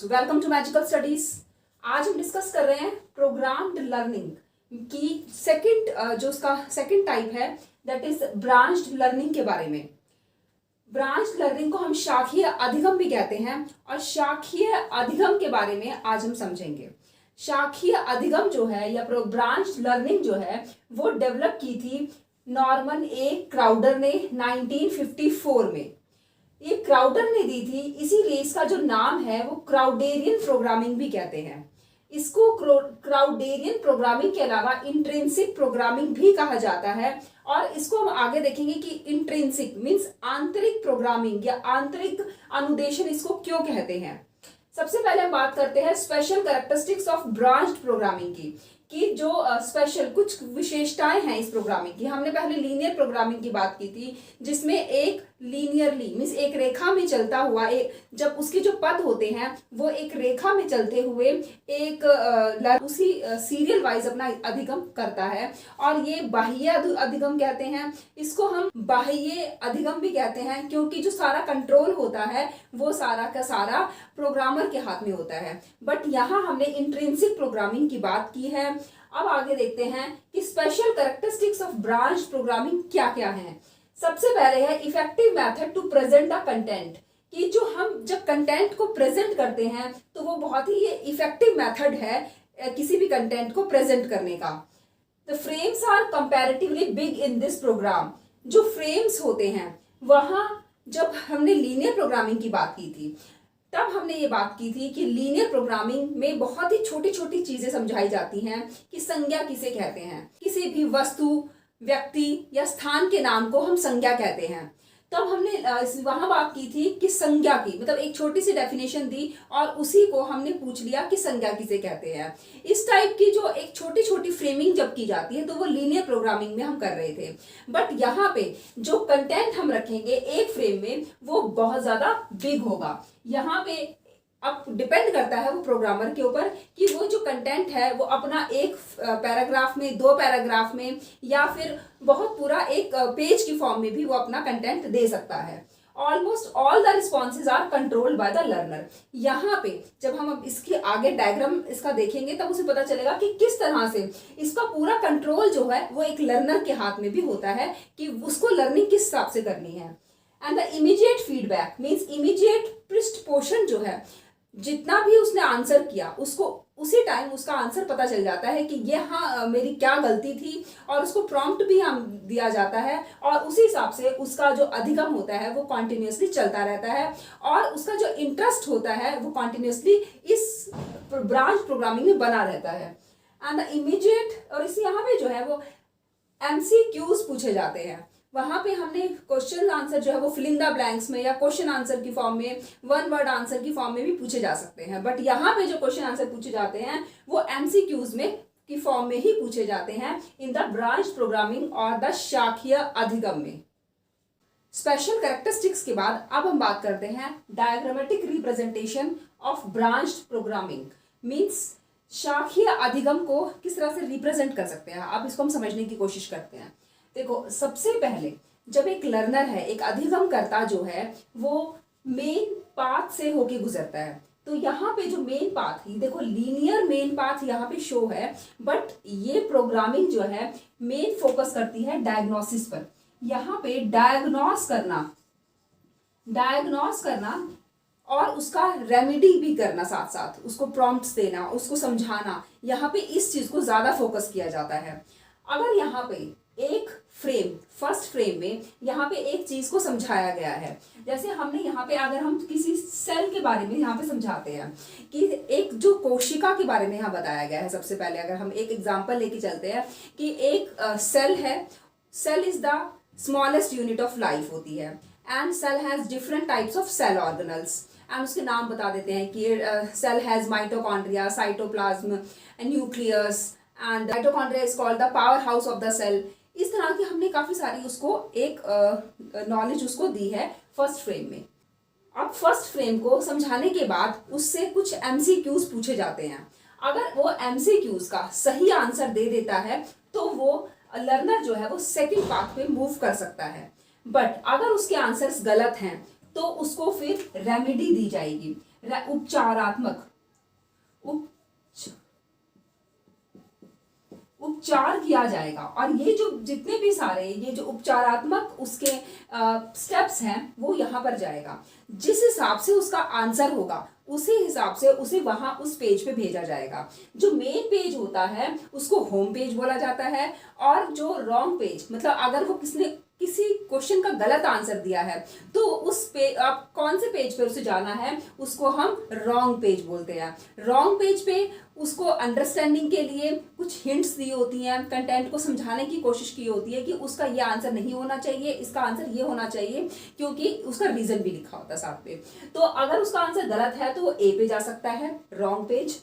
Welcome to magical studies. आज हम discuss कर रहे हैं प्रोग्राम्ड लर्निंग की जो उसका सेकंड टाइप है, दैट इज ब्रांच्ड लर्निंग के बारे में। ब्रांच्ड लर्निंग को हम शाखीय अधिगम भी कहते हैं और शाखीय अधिगम के बारे में आज हम समझेंगे। शाखीय अधिगम जो है या ब्रांच्ड लर्निंग जो है वो डेवलप की थी नॉर्मन ए क्राउडर ने 1954 में। ये क्राउडर ने दी थी, इसीलिए इसका जो नाम है वो क्राउडेरियन प्रोग्रामिंग भी कहते हैं। इसको क्राउडेरियन प्रोग्रामिंग के अलावा इंट्रिंसिक प्रोग्रामिंग भी कहा जाता है। और इसको हम आगे देखेंगे कि इंट्रिंसिक मीन्स आंतरिक प्रोग्रामिंग या आंतरिक अनुदेशन इसको क्यों कहते हैं। सबसे पहले हम बात करते हैं special characteristics of branched programming की जो स्पेशल कुछ विशेषताएं हैं इस प्रोग्रामिंग की। हमने पहले लीनियर प्रोग्रामिंग की बात की थी, जिसमें एक लीनियरली मीन्स एक रेखा में चलता हुआ जब उसके जो पद होते हैं वो एक रेखा में चलते हुए उसी सीरियल वाइज अपना अधिगम करता है, और ये बाह्य अधिगम कहते हैं। इसको हम बाह्य अधिगम भी कहते हैं क्योंकि जो सारा कंट्रोल होता है वो सारा का सारा प्रोग्रामर के हाथ में होता है। बट यहाँ हमने इंट्रिंसिक प्रोग्रामिंग की बात की है। अब आगे देखते हैं कि special characteristics of branch programming क्या क्या हैं। सबसे पहले है effective method to present the content, कि जो हम जब कंटेंट को प्रेजेंट करते हैं तो वो बहुत ही ये इफेक्टिव मेथड है किसी भी कंटेंट को प्रेजेंट करने का। The frames are comparatively big in this program. जो फ्रेम्स होते हैं वहां जब हमने लीनियर प्रोग्रामिंग की बात की थी तब हमने ये बात की थी कि लीनियर प्रोग्रामिंग में बहुत ही छोटी छोटी चीजें समझाई जाती हैं कि संज्ञा किसे कहते हैं। किसी भी वस्तु, व्यक्ति या स्थान के नाम को हम संज्ञा कहते हैं। तब हमने वहां बात की थी कि संज्ञा की मतलब एक छोटी सी डेफिनेशन दी और उसी को हमने पूछ लिया कि संज्ञा किसे कहते हैं। इस टाइप की जो एक छोटी छोटी फ्रेमिंग जब की जाती है तो वो लीनियर प्रोग्रामिंग में हम कर रहे थे। बट यहाँ पे जो कंटेंट हम रखेंगे एक फ्रेम में वो बहुत ज्यादा बिग होगा। यहाँ पे अब डिपेंड करता है वो प्रोग्रामर के ऊपर कि वो जो कंटेंट है वो अपना एक पैराग्राफ में, दो पैराग्राफ में या फिर बहुत पूरा एक पेज की फॉर्म में भी वो अपना कंटेंट दे सकता है। Almost all the responses are controlled by the learner. यहाँ पे जब हम अब इसकी आगे डायग्राम इसका देखेंगे तब उसे पता चलेगा कि किस तरह से इसका पूरा कंट्रोल जो है वो एक लर्नर के हाथ में भी होता है कि उसको लर्निंग किस हिसाब से करनी है। And the immediate feedback means immediate पृष्ठ पोषण जो है, जितना भी उसने आंसर किया उसको उसी टाइम उसका आंसर पता चल जाता है कि ये हाँ मेरी क्या गलती थी, और उसको प्रॉम्प्ट भी हम दिया जाता है और उसी हिसाब से उसका जो अधिगम होता है वो कॉन्टिन्यूसली चलता रहता है और उसका जो इंटरेस्ट होता है वो कॉन्टिन्यूसली इस ब्रांच प्रोग्रामिंग में बना रहता है। एंड द इमीडिएट, और इस यहाँ पे जो है वो MCQs पूछे जाते हैं। वहां पे हमने क्वेश्चन आंसर जो है वो फिल इन द ब्लैंक्स में या क्वेश्चन आंसर की फॉर्म में, वन वर्ड आंसर की फॉर्म में भी पूछे जा सकते हैं। बट यहाँ पे जो क्वेश्चन आंसर पूछे जाते हैं वो MCQs में की फॉर्म में ही पूछे जाते हैं इन द ब्रांच प्रोग्रामिंग और द शाखीय अधिगम में। स्पेशल कैरेक्टरिस्टिक्स के बाद अब हम बात करते हैं diagrammatic representation of branch programming means शाखीय अधिगम को किस तरह से रिप्रेजेंट कर सकते हैं। अब इसको हम समझने की कोशिश करते हैं। देखो, सबसे पहले जब एक लर्नर है, एक अधिगम करता जो है वो मेन पाथ से होके गुजरता है, तो यहाँ पे जो मेन पाथ ही देखो लीनियर मेन पाथ यहाँ पे शो है, बट ये प्रोग्रामिंग जो है मेन फोकस करती है डायग्नोसिस पर। यहाँ पे डायग्नोस करना और उसका रेमेडी भी करना, साथ साथ उसको प्रॉम्प्ट्स देना, उसको समझाना, यहाँ पे इस चीज को ज्यादा फोकस किया जाता है। अगर यहाँ पे एक फ्रेम, फर्स्ट फ्रेम में यहाँ पे एक चीज को समझाया गया है, जैसे हमने यहाँ पे अगर हम किसी सेल के बारे में यहाँ पे समझाते हैं कि एक जो कोशिका के बारे में यहाँ बताया गया है। सबसे पहले अगर हम एक एग्जांपल लेके चलते हैं कि एक सेल है, cell is the smallest unit of life होती है and cell has different types of cell organelles and उसके नाम बता देते हैं कि cell has mitochondria, cytoplasm, nucleus and mitochondria is called the power house of the cell. इस तरह की हमने काफी सारी उसको एक नॉलेज उसको दी है फर्स्ट फ्रेम में। अब फर्स्ट फ्रेम को समझाने के बाद उससे कुछ MCQs पूछे जाते हैं। अगर वो MCQs का सही आंसर दे देता है तो वो लर्नर जो है वो सेकंड पाथ पे मूव कर सकता है। बट अगर उसके आंसर्स गलत हैं तो उसको फिर रेमेडी दी जाएगी। उपचारात्मक उपचार किया जाएगा। और ये जो जितने भी सारे ये जो उपचारात्मक उसके स्टेप्स हैं वो यहाँ पर जाएगा। जिस हिसाब से उसका आंसर होगा उसी हिसाब से उसे वहां उस पेज पे भेजा जाएगा। जो मेन पेज होता है उसको होम पेज बोला जाता है, और जो रॉन्ग पेज मतलब अगर वो किसी क्वेश्चन का गलत आंसर दिया है तो उस पे आप कौन से पेज पे उसे जाना है उसको हम रॉन्ग पेज बोलते हैं। रॉन्ग पेज पे उसको अंडरस्टैंडिंग के लिए कुछ हिंट्स दी होती हैं, कंटेंट को समझाने की कोशिश की होती है कि उसका ये आंसर नहीं होना चाहिए, इसका आंसर ये होना चाहिए, क्योंकि उसका रीजन भी लिखा होता है साथ पे। तो अगर उसका आंसर गलत है तो वो ए पे जा सकता है रॉन्ग पेज,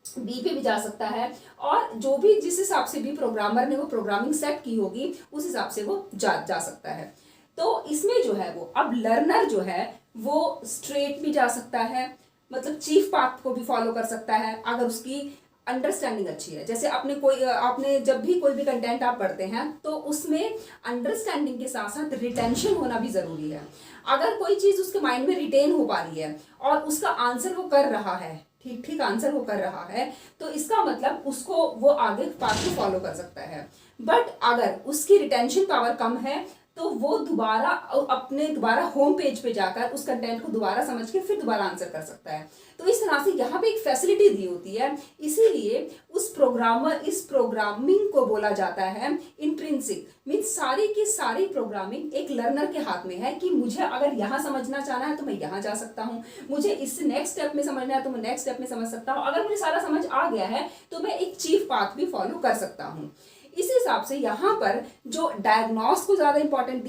बी पे भी जा सकता है, और जो भी जिस हिसाब से भी प्रोग्रामर ने वो प्रोग्रामिंग सेट की होगी उस हिसाब से वो जा सकता है। तो इसमें जो है वो अब लर्नर जो है वो स्ट्रेट भी जा सकता है, मतलब चीफ पाथ को भी फॉलो कर सकता है अगर उसकी अंडरस्टैंडिंग अच्छी है। जैसे आपने जब भी कोई भी कंटेंट आप पढ़ते हैं तो उसमें अंडरस्टैंडिंग के साथ साथ रिटेंशन होना भी जरूरी है। अगर कोई चीज उसके माइंड में रिटेन हो पा रही है और उसका आंसर वो कर रहा है, ठीक आंसर वो कर रहा है, तो इसका मतलब उसको वो आगे पाथ को फॉलो कर सकता है। बट अगर उसकी रिटेंशन पावर कम है तो वो दोबारा होम पेज पे जाकर उस कंटेंट को दोबारा समझ के फिर दोबारा आंसर कर सकता है। तो इस तरह से यहाँ पे एक फैसिलिटी दी होती है, इसीलिए इस प्रोग्रामिंग को बोला जाता है इंट्रिंसिक। मीन्स सारी की सारी प्रोग्रामिंग एक लर्नर के हाथ में है कि मुझे अगर यहाँ समझना चाहना है तो मैं यहाँ जा सकता हूँ, मुझे इस नेक्स्ट स्टेप में समझना है तो मैं नेक्स्ट स्टेप में समझ सकता हूँ, अगर मुझे सारा समझ आ गया है तो मैं एक चीफ पाथ भी फॉलो कर सकता हूँ। इस हिसाब से यहाँ पर जो डायग्नोस को ज्यादा इंपॉर्टेंस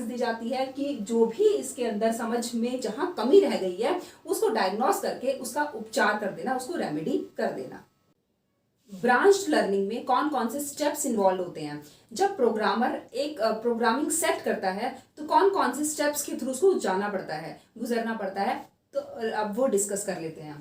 दी जाती है कि जो भी इसके अंदर समझ में जहां कमी रह गई है उसको डायग्नोस करके उसका उपचार कर देना, उसको रेमेडी कर देना। ब्रांच्ड लर्निंग में कौन कौन से स्टेप्स इन्वॉल्व होते हैं? जब प्रोग्रामर एक प्रोग्रामिंग सेट करता है तो कौन कौन से स्टेप्स के थ्रू उसको गुजरना पड़ता है, तो अब वो डिस्कस कर लेते हैं।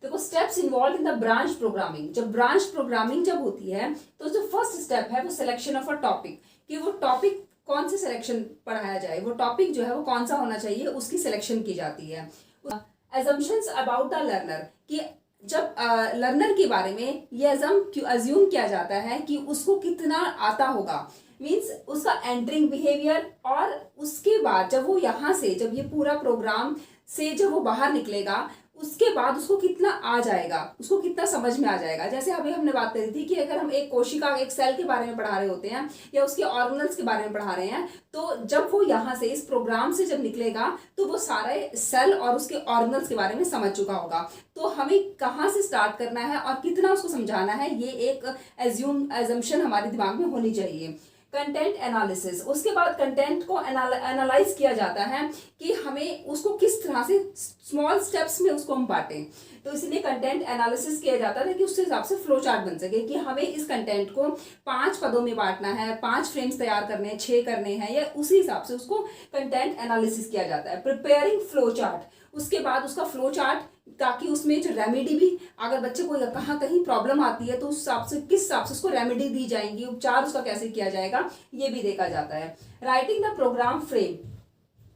देखो, steps involve in the branch programming. जब ब्रांच प्रोग्रामिंग जब होती है तो जो फर्स्ट स्टेप है वो सिलेक्शन ऑफ अ टॉपिक, कि वो टॉपिक कौन से सिलेक्शन पढ़ाया जाए, वो टॉपिक जो है वो कौन सा होना चाहिए उसकी सिलेक्शन की जाती है। assumptions अबाउट द लर्नर, कि जब लर्नर के बारे में ये अज्यूम किया जाता है कि उसको कितना आता होगा, मीन्स उसका एंटरिंग बिहेवियर, और उसके बाद जब वो यहाँ से जब ये पूरा प्रोग्राम से जब वो बाहर निकलेगा उसके बाद उसको कितना आ जाएगा, उसको कितना समझ में आ जाएगा। जैसे अभी हमने बात करी थी कि अगर हम एक कोशिका, एक सेल के बारे में पढ़ा रहे होते हैं या उसके ऑर्गेनल्स के बारे में पढ़ा रहे हैं, तो जब वो यहाँ से इस प्रोग्राम से जब निकलेगा तो वो सारे सेल और उसके ऑर्गेनल्स के बारे में समझ चुका होगा। तो हमें कहाँ से स्टार्ट करना है और कितना उसको समझाना है, ये एक एजम्पशन हमारे दिमाग में होनी चाहिए। कंटेंट एनालिसिस, उसके बाद कंटेंट को एनालाइज किया जाता है कि हमें उसको किस तरह से स्मॉल स्टेप्स में उसको हम बांटें। तो इसलिए कंटेंट एनालिसिस किया जाता है कि उसके हिसाब से फ्लो चार्ट बन सके कि हमें इस कंटेंट को 5 पदों में बांटना है, 5 फ्रेम्स तैयार करने हैं, 6 करने हैं, या उसी हिसाब से उसको कंटेंट एनालिसिस किया जाता है। प्रिपेयरिंग फ्लो चार्ट, उसके बाद उसका फ्लो चार्ट, ताकि उसमें जो रेमेडी भी, अगर बच्चे को कहीं प्रॉब्लम आती है तो उस हिसाब से किस हिसाब से उसको रेमेडी दी जाएंगी, उपचार उसका कैसे किया जाएगा, ये भी देखा जाता है। राइटिंग द प्रोग्राम फ्रेम,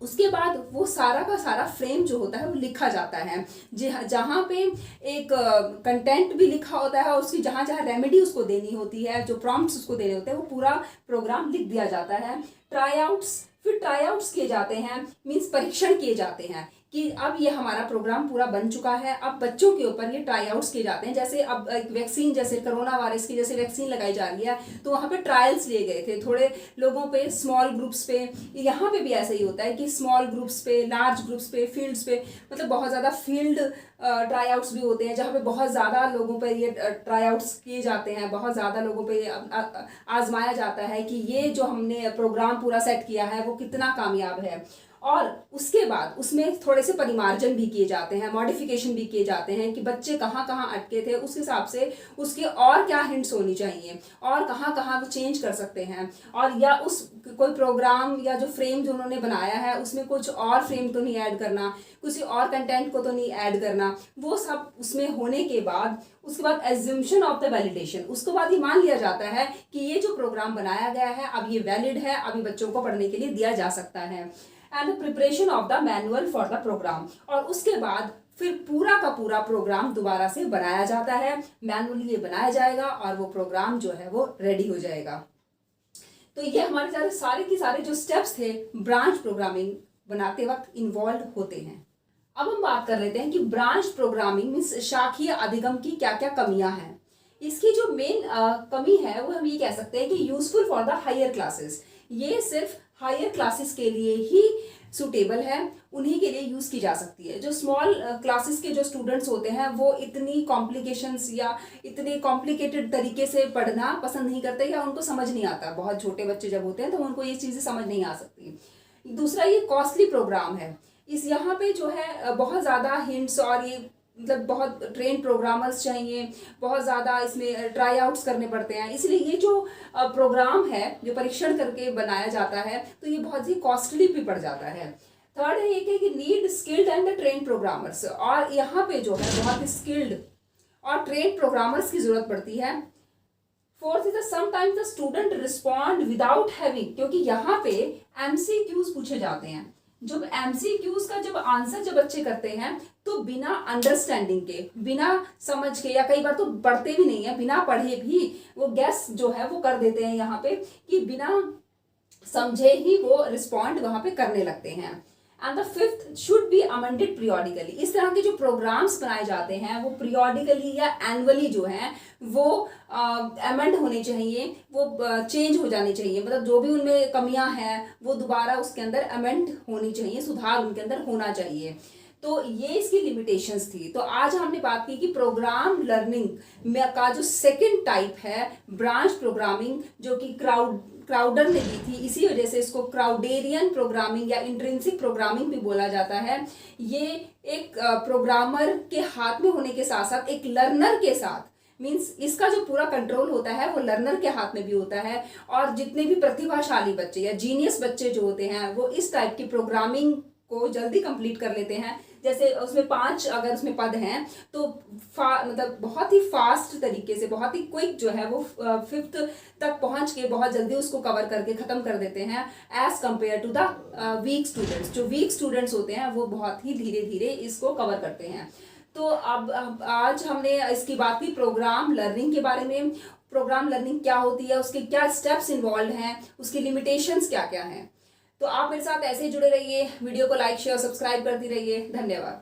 उसके बाद वो सारा का सारा फ्रेम जो होता है वो लिखा जाता है, जहाँ पे एक कंटेंट भी लिखा होता है और उसकी जहाँ जहाँ रेमेडी उसको देनी होती है, जो प्रॉम्प्ट्स उसको देने होते हैं, वो पूरा प्रोग्राम लिख दिया जाता है। फिर ट्राई आउट्स किए जाते हैं, मीन्स परीक्षण किए जाते हैं कि अब ये हमारा प्रोग्राम पूरा बन चुका है, अब बच्चों के ऊपर ये ट्राई आउट्स किए जाते हैं। जैसे अब एक वैक्सीन, जैसे कोरोना वायरस की जैसे वैक्सीन लगाई जा रही है तो वहाँ पे ट्रायल्स लिए गए थे थोड़े लोगों पे, स्मॉल ग्रुप्स पे। यहाँ पे भी ऐसा ही होता है कि स्मॉल ग्रुप्स पे, लार्ज ग्रुप्स पे, फील्ड्स पे, मतलब बहुत ज़्यादा फील्ड ट्राई आउट्स भी होते हैं जहाँ पे बहुत ज़्यादा लोगों पर ये ट्राई आउट्स किए जाते हैं, बहुत ज़्यादा लोगों पे आजमाया जाता है कि ये जो हमने प्रोग्राम पूरा सेट किया है वो कितना कामयाब है। और उसके बाद उसमें थोड़े से परिमार्जन भी किए जाते हैं, मॉडिफिकेशन भी किए जाते हैं कि बच्चे कहाँ कहाँ अटके थे, उस हिसाब से उसके और क्या हिंट्स होनी चाहिए और कहाँ कहाँ वो चेंज कर सकते हैं, और या उस कोई प्रोग्राम या जो फ्रेम जो उन्होंने बनाया है उसमें कुछ और फ्रेम तो नहीं ऐड करना, किसी और कंटेंट को तो नहीं ऐड करना। वो सब उसमें होने के बाद उसके बाद एज्यूम्शन ऑफ द वैलिडेशन, उसके बाद ये मान लिया जाता है कि ये जो प्रोग्राम बनाया गया है अब ये वैलिड है, अभी बच्चों को पढ़ने के लिए दिया जा सकता है। And preparation of the manual for the program, और उसके बाद फिर पूरा का पूरा प्रोग्राम दोबारा से बनाया जाता है, मैनुअली ये बनाया जाएगा और वो प्रोग्राम जो है वो रेडी हो जाएगा। तो ये हमारे सारे के सारे जो स्टेप्स थे ब्रांच प्रोग्रामिंग बनाते वक्त इन्वॉल्व होते हैं। अब हम बात कर लेते हैं कि ब्रांच प्रोग्रामिंग मीन्स शाखीय अधिगम की क्या क्या कमियां हैं। इसकी जो मेन कमी है वो हम ये कह सकते हैं कि useful for the higher classes, ये सिर्फ हायर क्लासेस के लिए ही सूटेबल है, उन्हीं के लिए यूज की जा सकती है। जो स्मॉल क्लासेस के जो स्टूडेंट्स होते हैं वो इतनी कॉम्प्लिकेशंस या इतने कॉम्प्लिकेटेड तरीके से पढ़ना पसंद नहीं करते या उनको समझ नहीं आता। बहुत छोटे बच्चे जब होते हैं तो उनको ये चीजें समझ नहीं आ सकती। दूसरा, ये कॉस्टली प्रोग्राम है, इस यहाँ पे जो है बहुत ज़्यादा हिंट्स और ये मतलब बहुत ट्रेन प्रोग्रामर्स चाहिए, बहुत ज़्यादा इसमें ट्राई आउट्स करने पड़ते हैं, इसलिए ये जो प्रोग्राम है जो परीक्षण करके बनाया जाता है तो ये बहुत ही कॉस्टली भी पड़ जाता है। थर्ड है ये कि need skilled and train programmers, और यहाँ पे जो है बहुत ही स्किल्ड और ट्रेन प्रोग्रामर्स की जरूरत पड़ती है। Fourth is sometimes the student respond without having, क्योंकि यहाँ पे एमसीक्यूज पूछे जाते हैं। जब एमसीक्यूज का जब आंसर जब बच्चे करते हैं तो बिना अंडरस्टैंडिंग के, बिना समझ के, या कई बार तो पढ़ते भी नहीं है, बिना पढ़े भी वो गैस जो है वो कर देते हैं यहाँ पे कि बिना समझे ही वो रिस्पॉन्ड वहां पे करने लगते हैं। And the fifth should be amended periodically, इस तरह के जो प्रोग्राम्स बनाए जाते हैं वो पीरियोडिकली या एनुअली जो है वो अमेंड होने चाहिए, वो चेंज हो जाने चाहिए, मतलब जो भी उनमें कमियां हैं वो दोबारा उसके अंदर अमेंड होनी चाहिए, सुधार उनके अंदर होना चाहिए। तो ये इसकी लिमिटेशंस थी। तो आज हमने बात की कि प्रोग्राम लर्निंग का जो सेकंड टाइप है ब्रांच प्रोग्रामिंग, जो कि क्राउडर ने दी थी, इसी वजह से इसको क्राउडेरियन प्रोग्रामिंग या इंट्रिंसिक प्रोग्रामिंग भी बोला जाता है। ये एक प्रोग्रामर के हाथ में होने के साथ साथ एक लर्नर के साथ, मीन्स इसका जो पूरा कंट्रोल होता है वो लर्नर के हाथ में भी होता है। और जितने भी प्रतिभाशाली बच्चे या जीनियस बच्चे जो होते हैं वो इस टाइप की प्रोग्रामिंग को जल्दी कंप्लीट कर लेते हैं। जैसे उसमें 5 अगर उसमें पद हैं तो मतलब बहुत ही फास्ट तरीके से, बहुत ही क्विक जो है वो 5th तक पहुंच के बहुत जल्दी उसको कवर करके ख़त्म कर देते हैं, as compare to the weak students. जो वीक स्टूडेंट्स होते हैं वो बहुत ही धीरे धीरे इसको कवर करते हैं। तो अब आज हमने इसकी बात की प्रोग्राम लर्निंग के बारे में। प्रोग्राम लर्निंग क्या होती है, उसके क्या स्टेप्स इन्वॉल्व हैं, उसकी लिमिटेशंस क्या क्या हैं। तो आप मेरे साथ ऐसे ही जुड़े रहिए, वीडियो को लाइक शेयर सब्सक्राइब करती रहिए। धन्यवाद।